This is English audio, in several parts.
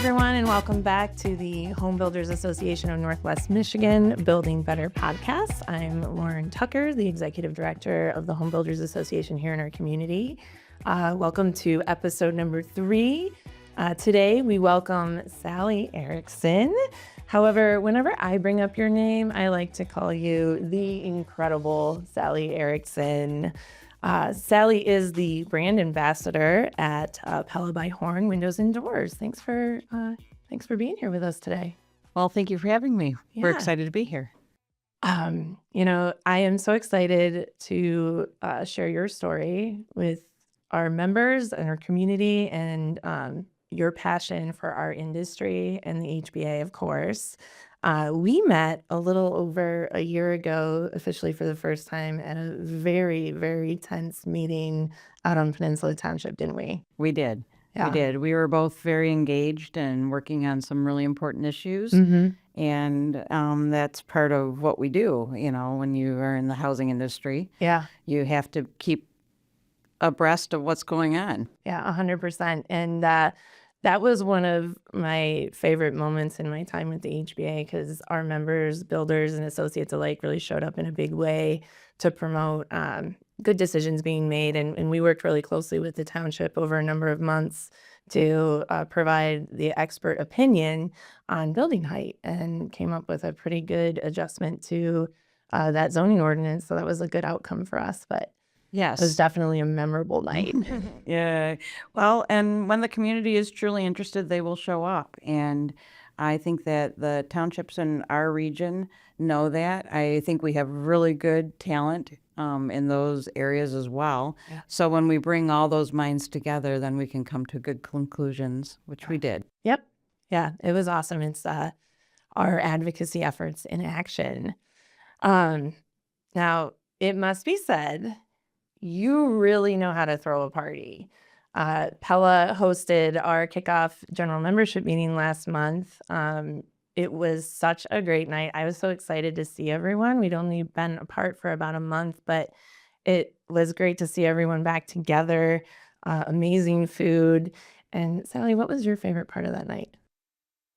everyone, and welcome back to the Home Builders Association of Northwest Michigan Building Better podcast. I'm Lauren Tucker, the Executive Director of the Home Builders Association here in our community. Welcome to episode number 3. Today, we welcome Sally Erickson. However, whenever I bring up your name, I like to call you the incredible Sally Erickson. Sally is the brand ambassador at Pella by Horne Windows Doors. Thanks for being here with us today. Well, thank you for having me. Yeah. We're excited to be here. I am so excited to share your story with our members and our community and your passion for our industry and the HBA, of course. We met a little over a year ago, officially for the first time, at a very, very tense meeting out on Peninsula Township, didn't we? We did. Yeah. We did. We were both very engaged and working on some really important issues. Mm-hmm. And that's part of what we do. You know, when you are in the housing industry, Yeah. you have to keep abreast of what's going on. Yeah, 100%. And that was one of my favorite moments in my time with the HBA because our members, builders, and associates alike really showed up in a big way to promote good decisions being made. And we worked really closely with the township over a number of months to provide the expert opinion on building height and came up with a pretty good adjustment to that zoning ordinance. So that was a good outcome for us. But Yes. it was definitely a memorable night. Yeah. Well, and when the community is truly interested, they will show up. And I think that the townships in our region know that. I think we have really good talent in those areas as well. Yeah. So when we bring all those minds together, then we can come to good conclusions, which we did. Yep. Yeah, it was awesome. It's our advocacy efforts in action. Now, it must be said, you really know how to throw a party. Pella hosted our kickoff general membership meeting last month. It was such a great night. I was so excited to see everyone. We'd only been apart for about a month, but it was great to see everyone back together. Amazing food. And Sally, what was your favorite part of that night?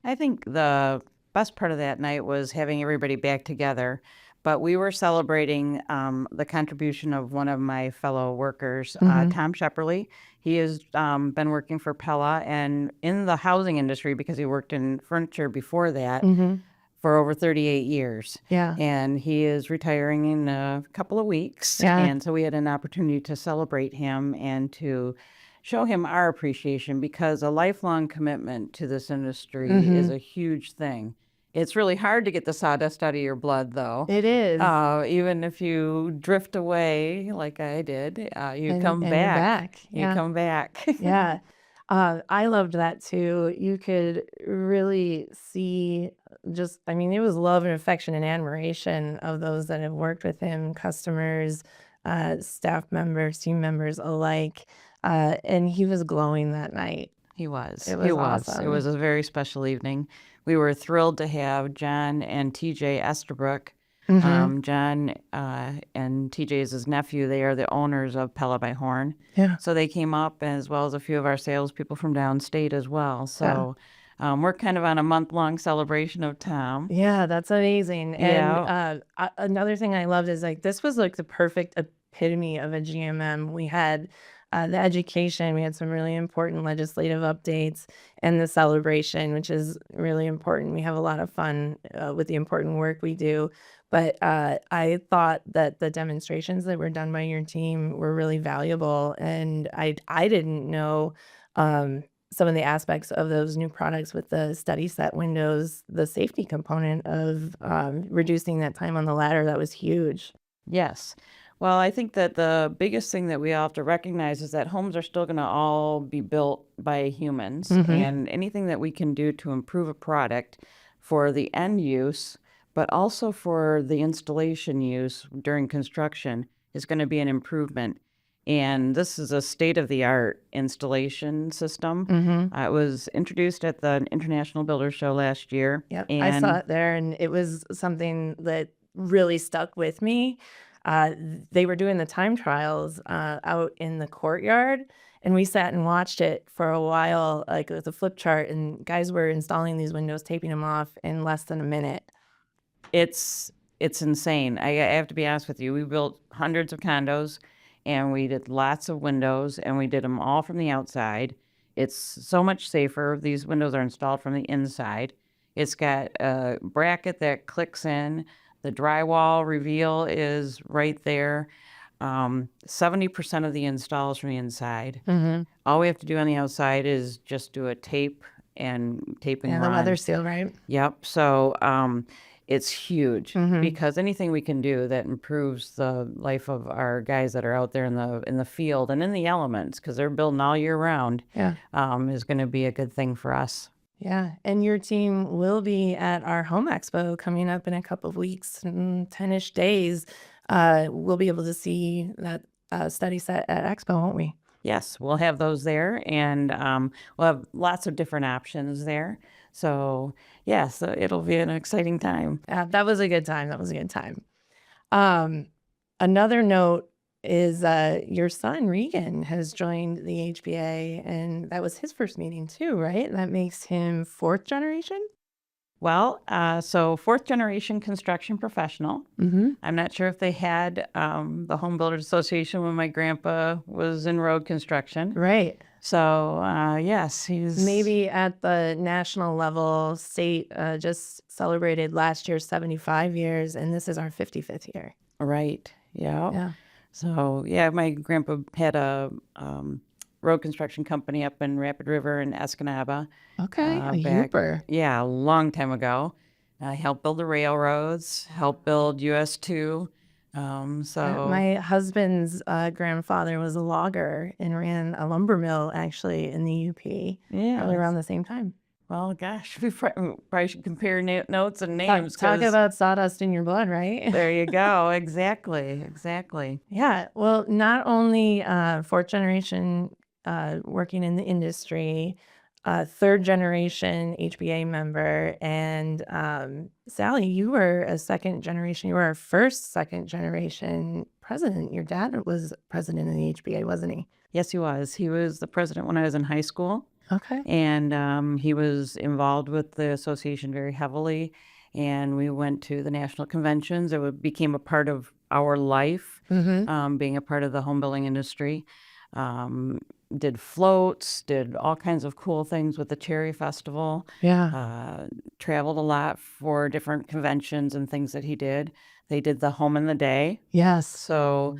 I think the best part of that night was having everybody back together. But we were celebrating the contribution of one of my fellow workers, Tom Shepperly. He has been working for Pella and in the housing industry because he worked in furniture before that for over 38 years. Yeah. And he is retiring in a couple of weeks. Yeah. And so we had an opportunity to celebrate him and to show him our appreciation because a lifelong commitment to this industry is a huge thing. It's really hard to get the sawdust out of your blood, though. It is. Even if you drift away like I did, you come you're back. Yeah. You come back. Yeah. I loved that too. You could really see it was love and affection and admiration of those that have worked with him, customers, staff members, team members alike. And he was glowing that night. He was. It was awesome. It was a very special evening. We were thrilled to have John and TJ Estabrook. John and TJ is his nephew. They are the owners of Pella by Horne. Yeah. So they came up as well as a few of our salespeople from downstate as well. So we're kind of on a month-long celebration of Tom. Yeah, that's amazing. Yeah. And another thing I loved is this was the perfect epitome of a GMM. We had the education, we had some really important legislative updates, and the celebration, which is really important. We have a lot of fun with the important work we do. But I thought that the demonstrations that were done by your team were really valuable. And I didn't know some of the aspects of those new products with the study set windows, the safety component of reducing that time on the ladder. That was huge. Yes. Well, I think that the biggest thing that we all have to recognize is that homes are still going to all be built by humans. And anything that we can do to improve a product for the end use, but also for the installation use during construction is going to be an improvement. And this is a state-of-the-art installation system. It was introduced at the International Builder Show last year. Yep, and I saw it there, and it was something that really stuck with me. they were doing the time trials out in the courtyard, and we sat and watched it for a while, like with a flip chart, and guys were installing these windows, taping them off in less than a minute. It's insane. I have to be honest with you. We built hundreds of condos, and we did lots of windows, and we did them all from the outside. It's so much safer. These windows are installed from the inside. It's got a bracket that clicks in. The drywall reveal is right there. 70% of the install is from the inside. All we have to do on the outside is just do a tape and taping Yeah, the run. weather seal, right? Yep. So it's huge because anything we can do that improves the life of our guys that are out there in the field and in the elements, because they're building all year round, Yeah. is going to be a good thing for us. Yeah, and your team will be at our home expo coming up in a couple of weeks, 10-ish days. We'll be able to see that study set at expo, won't we? Yes, we'll have those there, and we'll have lots of different options there. So yeah, so it'll be an exciting time. That was a good time. That was a good time. Another note is your son, Regan, has joined the HBA, and that was his first meeting too, right? That makes him fourth generation? Well, so fourth generation construction professional. I'm not sure if they had the Home Builders Association when my grandpa was in road construction. Right. So yes, he's Maybe at the national level, state just celebrated last year 75 years, and this is our 55th year. right. Yeah. Yeah. So yeah, my grandpa had a road construction company up in Rapid River in Escanaba. Okay, a back- Yooper. Yeah, a long time ago. I helped build the railroads, helped build US 2. So My husband's grandfather was a logger and ran a lumber mill actually in the UP, yeah. probably around the same time. Well, gosh, we probably should compare notes and names. Talk 'Cause about sawdust in your blood, right? there you go. Exactly. Exactly. Yeah. Well, not only fourth generation working in the industry, third generation HBA member, and Sally, you were a second generation. You were our first second generation president. Your dad was president of the HBA, wasn't he? Yes, he was. He was the president when I was in high school. Okay. And he was involved with the association very heavily. And we went to the national conventions. Became a part of our life, being a part of the home building industry. Did floats, did all kinds of cool things with the Cherry Festival. Yeah. Traveled a lot for different conventions and things that he did. They did the Home in the Day. Yes. So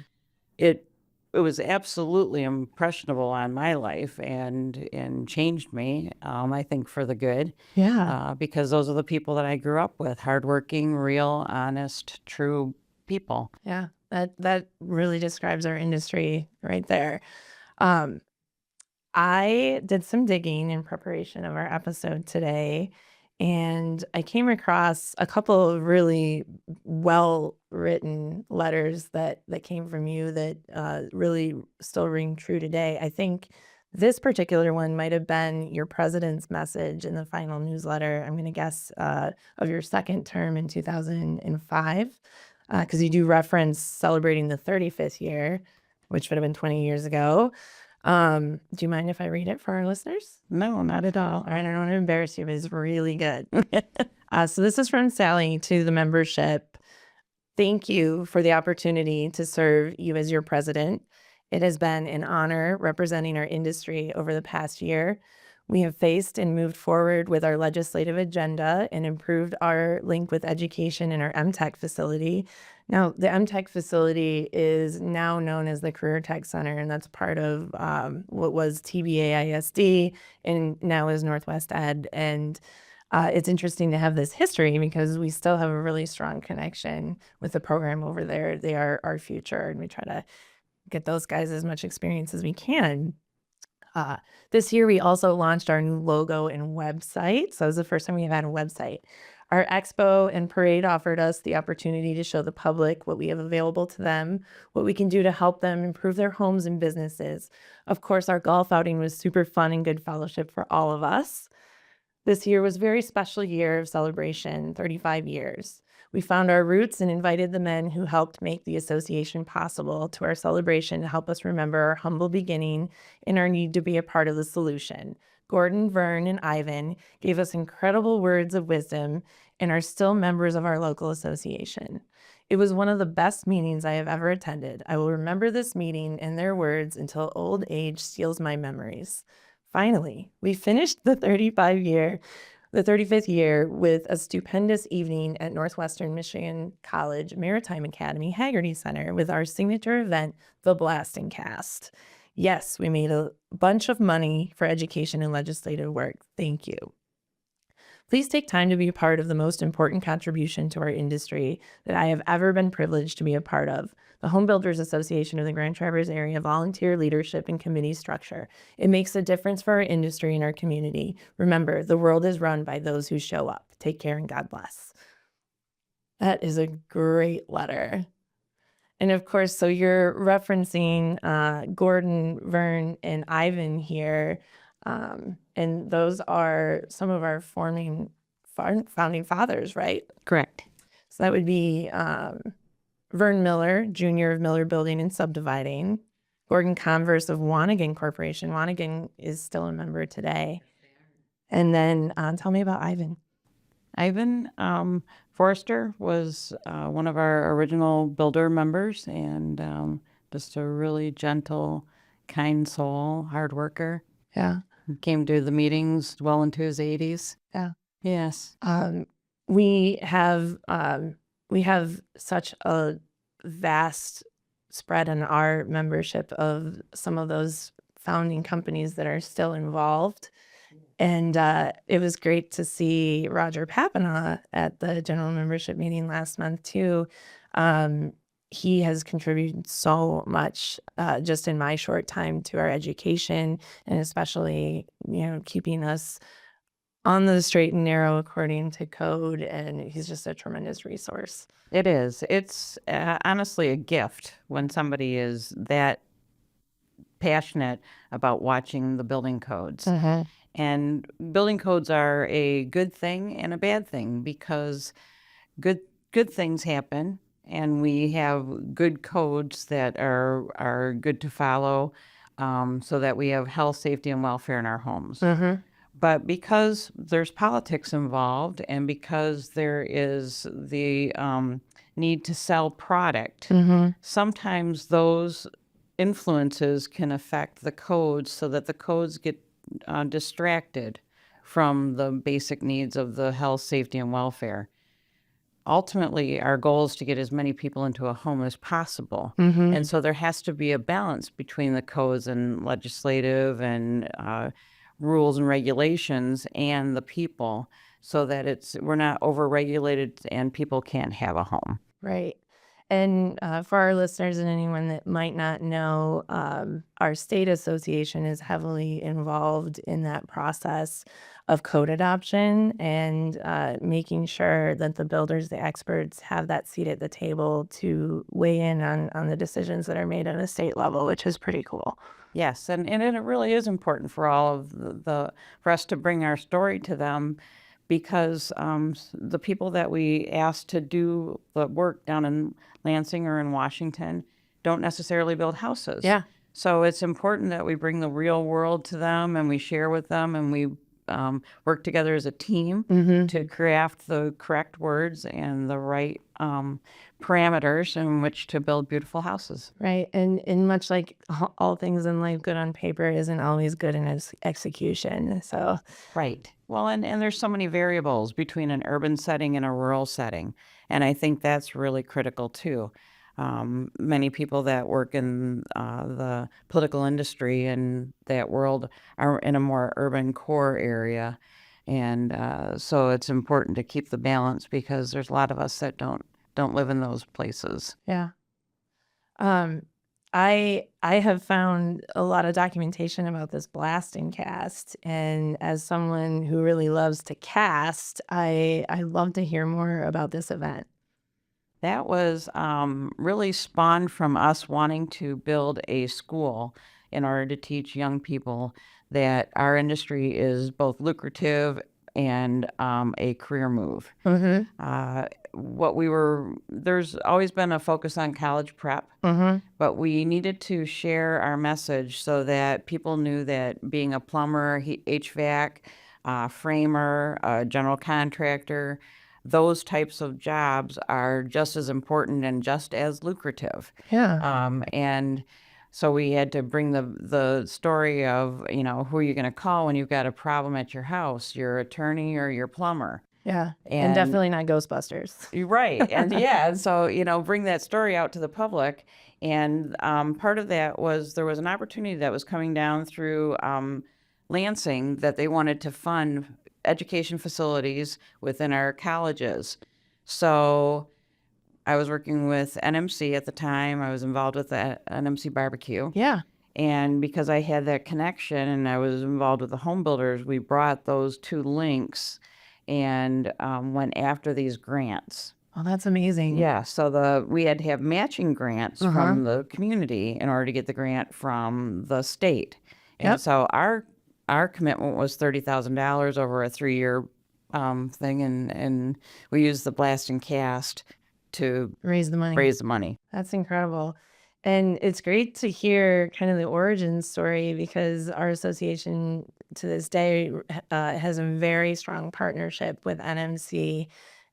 it was absolutely impressionable on my life and changed me, I think, for the good. Yeah. Because those are the people that I grew up with, hardworking, real, honest, true people. Yeah. That really describes our industry right there. I did some digging in preparation of our episode today, and I came across a couple of really well-written letters that came from you that really still ring true today. I think this particular one might have been your president's message in the final newsletter, I'm going to guess, of your second term in 2005, because you do reference celebrating the 35th year, which would have been 20 years ago. Do you mind if I read it for our listeners? No, not at all. All right, I don't want to embarrass you, but it's really good. So this is from Sally to the membership. Thank you for the opportunity to serve you as your president. It has been an honor representing our industry over the past year. We have faced and moved forward with our legislative agenda and improved our link with education in our MTech facility. Now, the MTech facility is now known as the Career Tech Center, and that's part of what was TBA ISD and now is Northwest Ed. And it's interesting to have this history because we still have a really strong connection with the program over there. They are our future, and we try to get those guys as much experience as we can. This year, we also launched our new logo and website. So it was the first time we've had a website. Our expo and parade offered us the opportunity to show the public what we have available to them, what we can do to help them improve their homes and businesses. Of course, our golf outing was super fun and good fellowship for all of us. This year was a very special year of celebration, 35 years. We found our roots and invited the men who helped make the association possible to our celebration to help us remember our humble beginning and our need to be a part of the solution. Gordon, Vern, and Ivan gave us incredible words of wisdom and are still members of our local association. It was one of the best meetings I have ever attended. I will remember this meeting and their words until old age steals my memories. Finally, we finished the 35th year with a stupendous evening at Northwestern Michigan College Maritime Academy Haggerty Center with our signature event, the Blasting Cast. Yes, we made a bunch of money for education and legislative work. Thank you. Please take time to be a part of the most important contribution to our industry that I have ever been privileged to be a part of, the Home Builders Association of the Grand Traverse Area Volunteer Leadership and Committee Structure. It makes a difference for our industry and our community. Remember, the world is run by those who show up. Take care and God bless. That is a great letter. And of course, so you're referencing Gordon, Vern, and Ivan here. And those are some of our founding fathers, right? Correct. So that would be Vern Miller, Jr. of Miller Building and Subdividing, Gordon Converse of Wanigan Corporation. Wanigan is still a member today. And then tell me about Ivan. Ivan Forrester was one of our original builder members, and just a really gentle, kind soul, hard worker. Yeah. Came to the meetings well into his 80s. Yeah. Yes. We have such a vast spread in our membership of some of those founding companies that are still involved. And it was great to see Roger Papina at the general membership meeting last month too. He has contributed so much just in my short time to our education, and especially, keeping us on the straight and narrow according to code. And he's just a tremendous resource. It is. It's honestly a gift when somebody is that passionate about watching the building codes. Mm-hmm. And building codes are a good thing and a bad thing, because good things happen, and we have good codes that are good to follow, so that we have health, safety, and welfare in our homes. Mm-hmm. But because there's politics involved, and because there is the need to sell product, Mm-hmm. sometimes those influences can affect the codes, so that the codes get distracted from the basic needs of the health, safety, and welfare. Ultimately, our goal is to get as many people into a home as possible. Mm-hmm. And so there has to be a balance between the codes and legislative and rules and regulations and the people, so that we're not overregulated and people can't have a home. Right. And for our listeners and anyone that might not know, our state association is heavily involved in that process of code adoption and making sure that the builders, the experts, have that seat at the table to weigh in on the decisions that are made at a state level, which is pretty cool. Yes, and it really is important for all of for us to bring our story to them, because the people that we ask to do the work down in Lansing or in Washington don't necessarily build houses. Yeah. So it's important that we bring the real world to them, and we share with them, and we work together as a team to craft the correct words and the right parameters in which to build beautiful houses. Right. And much like all things in life, good on paper isn't always good in execution. So. Right. Well, and there's so many variables between an urban setting and a rural setting. And I think that's really critical too. Many people that work in the political industry and that world are in a more urban core area. And so it's important to keep the balance, because there's a lot of us that don't live in those places. Yeah. I have found a lot of documentation about this blasting cast, and as someone who really loves to cast, I love to hear more about this event. That was really spawned from us wanting to build a school in order to teach young people that our industry is both lucrative and a career move. Mm-hmm. there's always been a focus on college prep, but we needed to share our message so that people knew that being a plumber, HVAC, framer, general contractor, those types of jobs are just as important and just as lucrative. And so we had to bring the story of, who are you going to call when you've got a problem at your house, your attorney or your plumber. Yeah, and definitely not Ghostbusters. Right. And so, bring that story out to the public. And part of that was there was an opportunity that was coming down through Lansing that they wanted to fund education facilities within our colleges. So I was working with NMC at the time. I was involved with the NMC barbecue. Yeah. And because I had that connection and I was involved with the home builders, we brought those two links and went after these grants. Oh, that's amazing. Yeah, so we had to have matching grants from the community in order to get the grant from the state. And so our commitment was $30,000 over a 3-year thing, and we used the blast and cast to raise the money. That's incredible. And it's great to hear kind of the origin story, because our association to this day has a very strong partnership with NMC,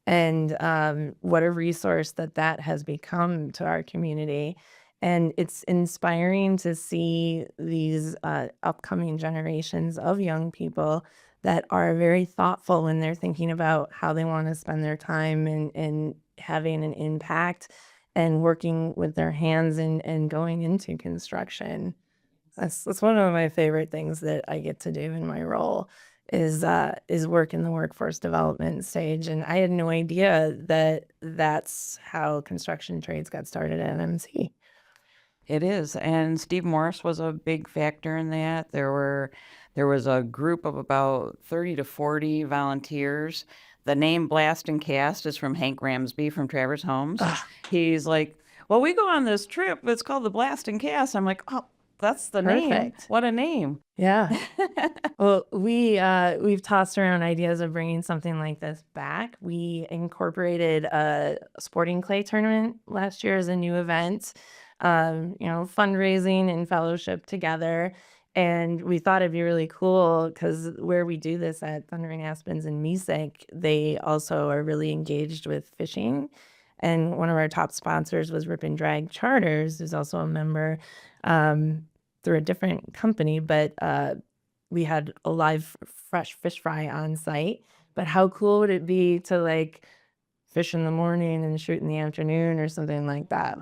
and what a resource that has become to our community. And it's inspiring to see these upcoming generations of young people that are very thoughtful when they're thinking about how they want to spend their time and having an impact and working with their hands and going into construction. That's one of my favorite things that I get to do in my role is work in the workforce development stage. And I had no idea that that's how construction trades got started at NMC. It is. And Steve Morris was a big factor in that. There was a group of about 30 to 40 volunteers. The name Blast and Cast is from Hank Ramsby from Travers Homes. He's like, well, we go on this trip. It's called the Blast and Cast. I'm like, oh, that's the name. What a name. Yeah. Well, we've tossed around ideas of bringing something like this back. We incorporated a sporting clay tournament last year as a new event, fundraising and fellowship together. And we thought it'd be really cool because where we do this at Thundering Aspens and Mesick, they also are really engaged with fishing. And one of our top sponsors was Rip and Drag Charters, who's also a member through a different company. But we had a live fresh fish fry on site. But how cool would it be to fish in the morning and shoot in the afternoon or something like that?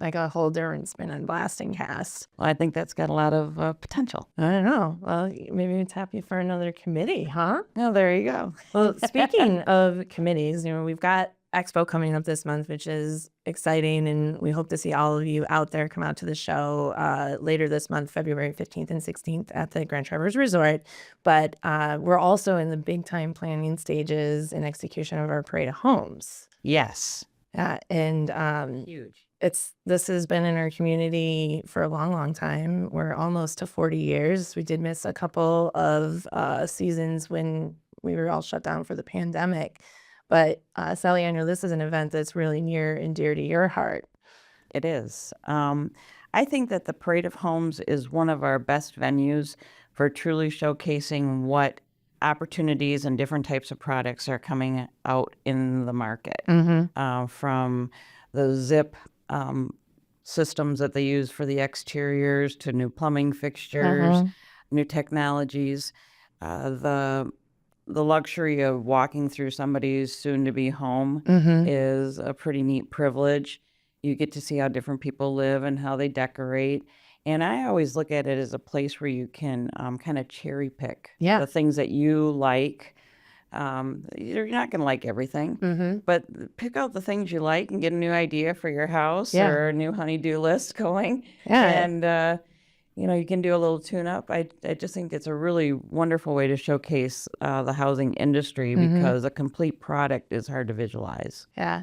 Like a whole different spin on Blast and Cast. Well, I think that's got a lot of potential. I don't know. Well, maybe it's happy for another committee, huh? Oh, there you go. Well, speaking of committees, we've got Expo coming up this month, which is exciting, and we hope to see all of you out there. Come out to the show later this month, February 15th and 16th at the Grand Traverse Resort. But we're also in the big time planning stages and execution of our Parade of Homes. Yes. And huge. This has been in our community for a long, long time. We're almost to 40 years. We did miss a couple of seasons when we were all shut down for the pandemic. But Sally, I know this is an event that's really near and dear to your heart. It is. I think that the Parade of Homes is one of our best venues for truly showcasing what opportunities and different types of products are coming out in the market. From the zip systems that they use for the exteriors to new plumbing fixtures, new technologies, the luxury of walking through somebody's soon-to-be home is a pretty neat privilege. You get to see how different people live and how they decorate. And I always look at it as a place where you can kind of cherry pick the things that you like. You're not going to like everything, but pick out the things you like and get a new idea for your house or a new honey-do list going. And you can do a little tune-up. I just think it's a really wonderful way to showcase the housing industry because a complete product is hard to visualize. Yeah.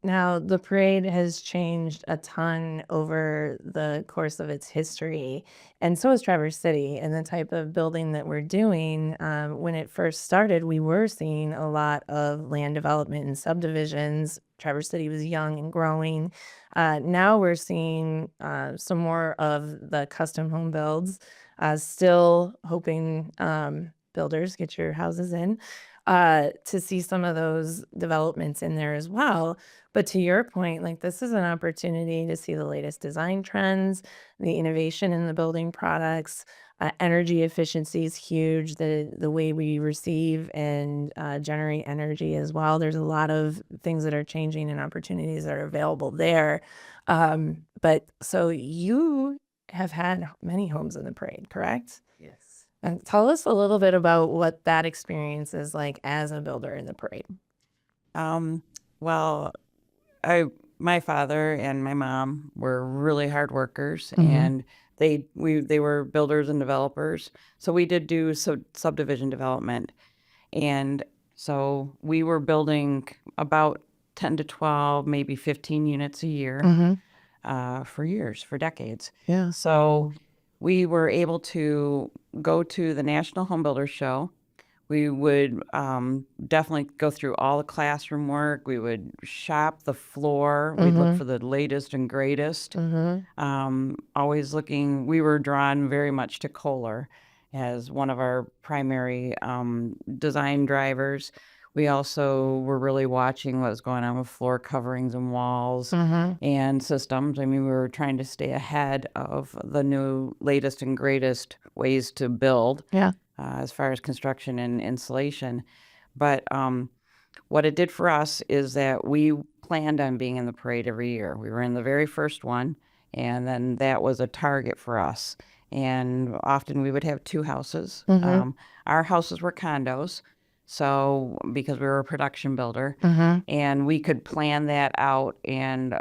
Now, the parade has changed a ton over the course of its history, and so has Traverse City and the type of building that we're doing. When it first started, we were seeing a lot of land development and subdivisions. Traverse City was young and growing. Now we're seeing some more of the custom home builds, still hoping builders get your houses in to see some of those developments in there as well. But to your point, like this is an opportunity to see the latest design trends, the innovation in the building products. Energy efficiency is huge. The way we receive and generate energy as well. There's a lot of things that are changing and opportunities that are available there. But so you have had many homes in the parade, correct? Yes. And tell us a little bit about what that experience is like as a builder in the parade. Well, my father and my mom were really hard workers, Mm-hmm. and they were builders and developers. So we did do subdivision development, and so we were building about 10 to 12, maybe 15 units a year for years, for decades. Yeah. So we were able to go to the National Home Builders Show. We would definitely go through all the classroom work. We would shop the floor. We'd look for the latest and greatest. Always looking, we were drawn very much to Kohler as one of our primary design drivers. We also were really watching what was going on with floor coverings and walls and systems. I mean, we were trying to stay ahead of the new latest and greatest ways to build. Yeah. As far as construction and insulation. But what it did for us is that we planned on being in the parade every year. We were in the very first one, and then that was a target for us. And often we would have two houses. Our houses were condos, so because we were a production builder, and we could plan that out. And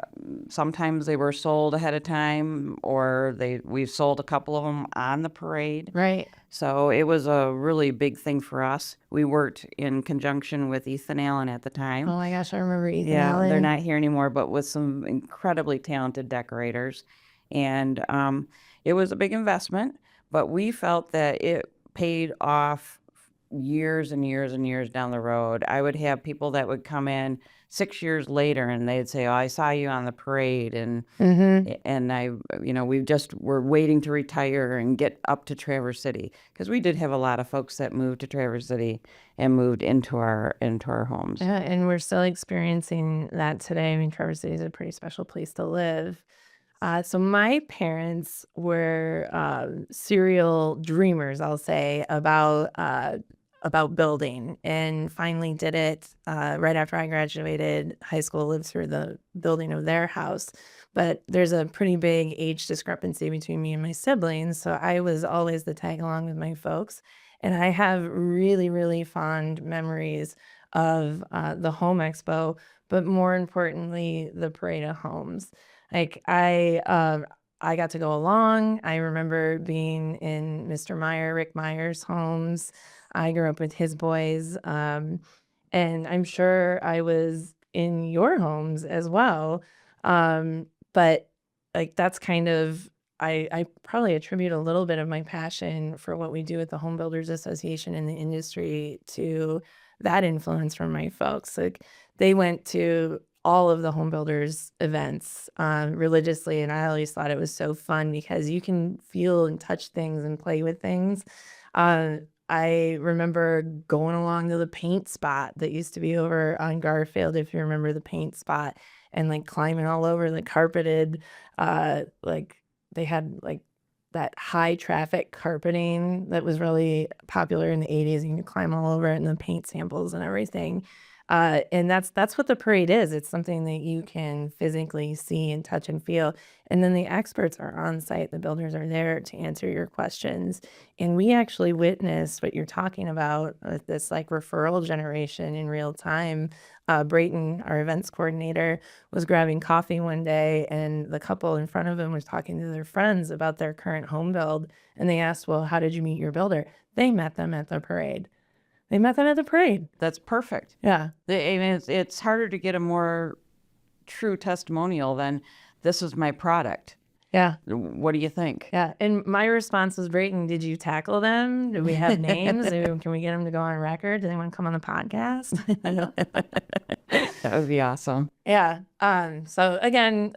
sometimes they were sold ahead of time, or we sold a couple of them on the parade. Right. So it was a really big thing for us. We worked in conjunction with Ethan Allen at the time. Oh my gosh, I remember Ethan Yeah, Allen. they're not here anymore, but with some incredibly talented decorators. And it was a big investment, but we felt that it paid off years and years and years down the road. I would have people that would come in 6 years later and they'd say, "Oh, I saw you on the parade," and I, we just were waiting to retire and get up to Traverse City, because we did have a lot of folks that moved to Traverse City and moved into our homes. Yeah, and we're still experiencing that today. I mean, Traverse City is a pretty special place to live. So my parents were serial dreamers, I'll say, about building, and finally did it right after I graduated high school. Lived through the building of their house, but there's a pretty big age discrepancy between me and my siblings, so I was always the tag along with my folks, and I have really, really fond memories of the Home Expo, but more importantly, the Parade of Homes. Like I got to go along. I remember being in Rick Meyer's homes. I grew up with his boys. And I'm sure I was in your homes as well. But like that's kind of, I probably attribute a little bit of my passion for what we do at the Home Builders Association in the industry to that influence from my folks. Like they went to all of the home builders events religiously, and I always thought it was so fun because you can feel and touch things and play with things. I remember going along to the paint spot that used to be over on Garfield, if you remember the paint spot, and like climbing all over the carpeted, like they had like that high traffic carpeting that was really popular in the 80s. You could climb all over it, and the paint samples and everything. And that's what the parade is. It's something that you can physically see and touch and feel. And then the experts are on site. The builders are there to answer your questions. And we actually witnessed what you're talking about with this like referral generation in real time. Brayton, our events coordinator, was grabbing coffee one day, and the couple in front of him was talking to their friends about their current home build. And they asked, "Well, how did you meet your builder?" They met them at the parade. They met them at the parade. That's perfect. Yeah. I mean, it's harder to get a more true testimonial, then this is my product. Yeah. What do you think? Yeah. And my response was great. And did you tackle them? Do we have names? Can we get them to go on record? Do they want to come on the podcast? That would be awesome. Yeah. So again,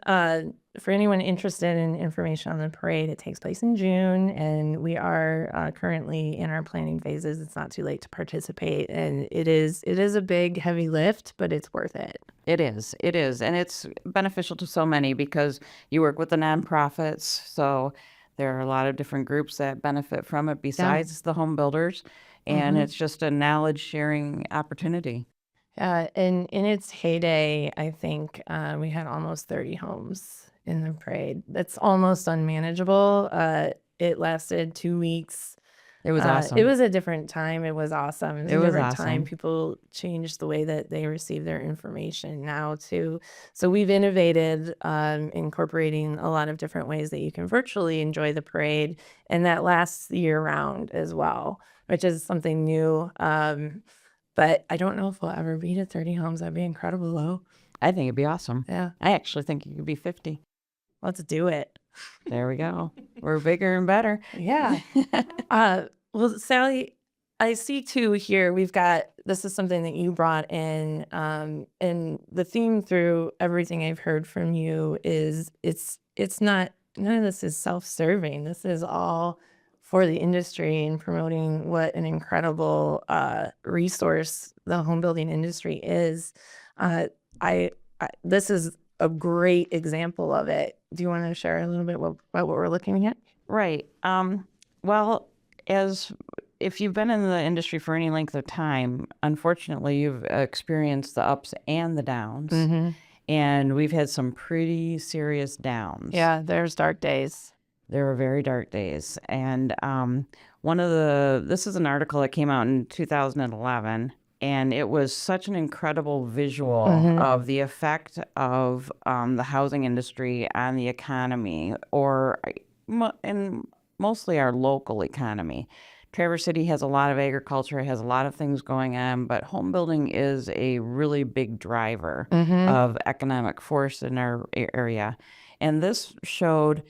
for anyone interested in information on the parade, it takes place in June, and we are currently in our planning phases. It's not too late to participate, and it is a big, heavy lift, but it's worth it. It is, and it's beneficial to so many because you work with the nonprofits, so there are a lot of different groups that benefit from it besides the home builders, and it's just a knowledge sharing opportunity. In its heyday, I think we had almost 30 homes in the parade. That's almost unmanageable. It lasted 2 weeks. It was awesome. It was a different time. It was awesome. It was a different time. awesome. People changed the way that they receive their information now too. So we've innovated, incorporating a lot of different ways that you can virtually enjoy the parade, and that lasts year round as well, which is something new. But I don't know if we'll ever be to 30 homes. That'd be incredible, though. I think it'd be awesome. Yeah. I actually think it could be 50. Let's do it. There we go. We're bigger and better. Yeah. Well, Sally, I see too here, this is something that you brought in, and the theme through everything I've heard from you is it's not, none of this is self-serving. This is all for the industry and promoting what an incredible resource the home building industry is. This is a great example of it. Do you want to share a little bit about what we're looking at? Right. Well, if you've been in the industry for any length of time, unfortunately, you've experienced the ups and the downs. And we've had some pretty serious downs. Yeah, there's dark days. There were very dark days. And this is an article that came out in 2011, and it was such an incredible visual of the effect of the housing industry on the economy, and mostly our local economy. Traverse City has a lot of agriculture, has a lot of things going on, but home building is a really big driver of economic force in our area. And this showed,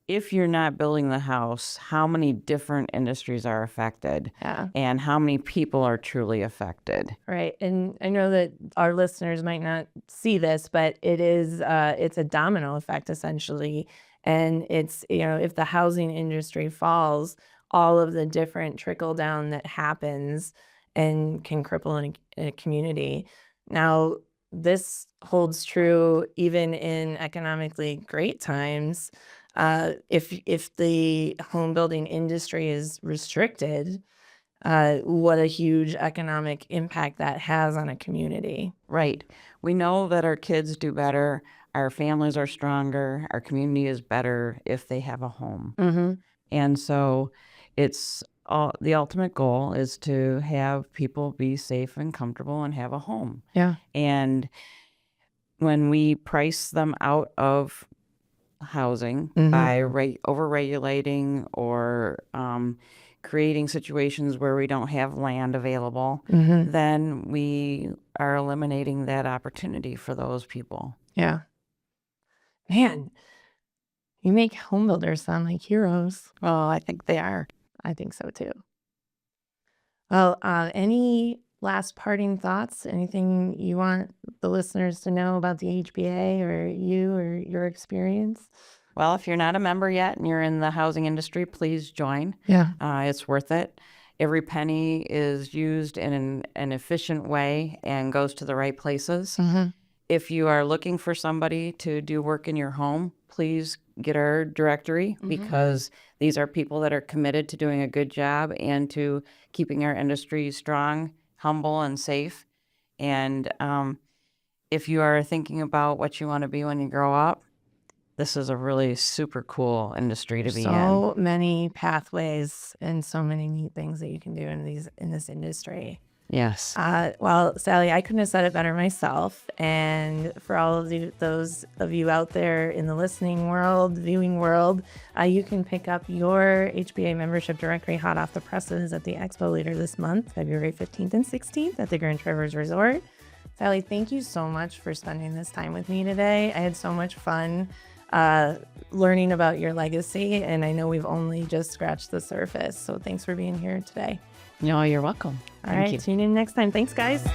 if you're not building the house, how many different industries are affected and how many people are truly affected. Right. And I know that our listeners might not see this, but it's a domino effect essentially. And it's, if the housing industry falls, all of the different trickle down that happens and can cripple a community. Now, this holds true even in economically great times. If the home building industry is restricted, what a huge economic impact that has on a community. Right. We know that our kids do better, our families are stronger, our community is better if they have a home. And so the ultimate goal is to have people be safe and comfortable and have a home. Yeah. And when we price them out of housing by over-regulating or creating situations where we don't have land available, then we are eliminating that opportunity for those people. Yeah. Man, you make home builders sound like heroes. Well, I think they are. I think so too. Well, any last parting thoughts? Anything you want the listeners to know about the HBA or you or your experience? Well, if you're not a member yet and you're in the housing industry, please join. Yeah. It's worth it. Every penny is used in an efficient way and goes to the right places. If you are looking for somebody to do work in your home, please get our directory because these are people that are committed to doing a good job and to keeping our industry strong, humble, and safe. And if you are thinking about what you want to be when you grow up, this is a really super cool industry to be in. So many pathways and so many neat things that you can do in this industry. Yes. Well, Sally, I couldn't have said it better myself. And for all of those of you out there in the listening world, viewing world, you can pick up your HBA membership directory hot off the presses at the expo later this month, February 15th and 16th at the Grand Traverse Resort. Sally, thank you so much for spending this time with me today. I had so much fun learning about your legacy, and I know we've only just scratched the surface. So thanks for being here today. No, you're welcome. All right, tune in next time. Thanks, guys.